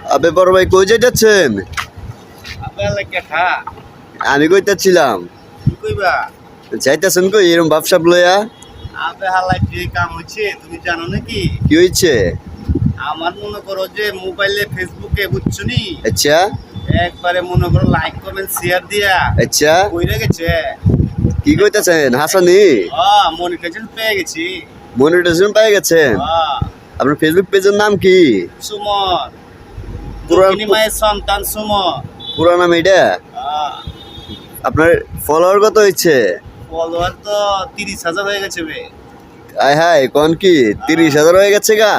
আবে বড় ভাই কই যাইতেছেন? আবে লাগে খা আমি কইতাছিলাম কি কইবা? যাইতেছেন কই এরকম ভাবসাব লইয়া? আবে হালাই যে কাম হচ্ছে তুমি জানো নাকি? কি হইছে? আমার মনে করো যে মোবাইলে ফেসবুকে বুঝছো নি আচ্ছা একবারে মনে করো লাইক কমেন্ট শেয়ার দিয়া আচ্ছা কইরা গেছে। কি কইতাছেন হাসানি? মনিটাইজেশন পেয়ে গেছি। মনিটাইজেশন পেয়ে গেছেন? আপনার ফেসবুক পেজের নাম কি? সুমন পুরা- বিনিময়ের সন্তান সুমন। পুরা নাম এটা? আপনার ফলোয়ার কত হইছে? ফলোয়ার তো 30,000 হয়ে গেছে বে। আয় হায় কোন কি 30,000 হয়ে গেছে গা?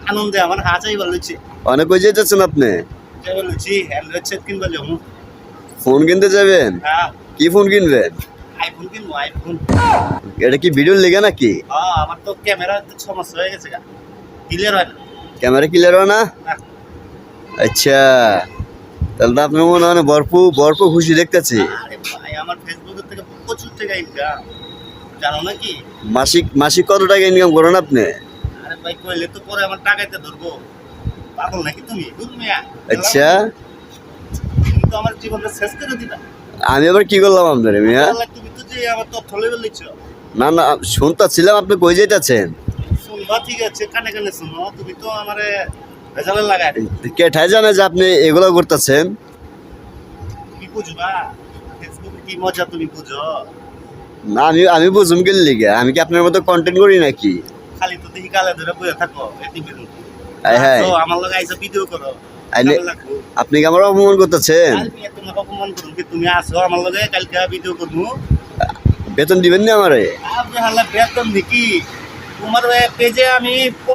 আনন্দে আমার হাজাই বলেছি অনেক কই যাইতেছেন আপনি? যে বলেছি অ্যান্ড্রয়েড সেট কিনবা যাবো। ফোন কিনতে যাবেন? হ্যাঁ কি ফোন কিনবেন? আইফোন কিনবো আইফোন। এটা কি ভিডিওর লেগে নাকি? আমার তো ক্যামেরা সমস্যা হয়ে গেছে গা, ক্লিয়ার হয় না। ক্যামেরা ক্লিয়ার হয় না? না। আচ্ছা তাহলে তো আপনার মনে হয় ভরপুর ভরপুর খুশি দেখতেছি। আরে ভাই আমার ফেসবুকের থেকে প্রচুর টাকা ইনকাম, জানো নাকি? মাসিক মাসিক কত টাকা ইনকাম করেন আপনি? আরে ভাই কইলে তো পরে আমার টাকাইতে ধরবো, পাগল নাকি তুমি? দূর মিয়া, আচ্ছা তুমি তো আমার জীবনটা শেষ করে দিলা। আমি আবার কি করলাম আপনার মিয়া? আল্লাহ, তুমি তো যে আমার তথ্য লেভেল নিচ্ছ। না না শুনতেছিলাম আপনি কই যাইতেছেন। শুনবা ঠিক আছে, কানে কানে শুনো, তুমি তো আমারে ভেজালে লাগাই কেঠাই জানে যে আপনি এগুলো করতেছেন? কি বুঝবা? ফেসবুকে কি মজা তুমি বুঝো? না আমি আমি বুঝুম কি লিগে? আমি কি আপনার মতো কন্টেন্ট করি নাকি? খালি তো দেখি গালে ধরে বসে থাকো এটিভি রুম। আয় হায় আমার লগে আইসা ভিডিও করো। আইনে কেমন লাগবো? আপনি কি আমার অপমান করতেছেন? কালকে তোমাকে অপমান করুন কি? তুমি আসো আমার লগে কালকে ভিডিও করবো। বেতন দিবেন না আমারে? আপনি হালা বেতন নাকি? তোমার পেজে আমি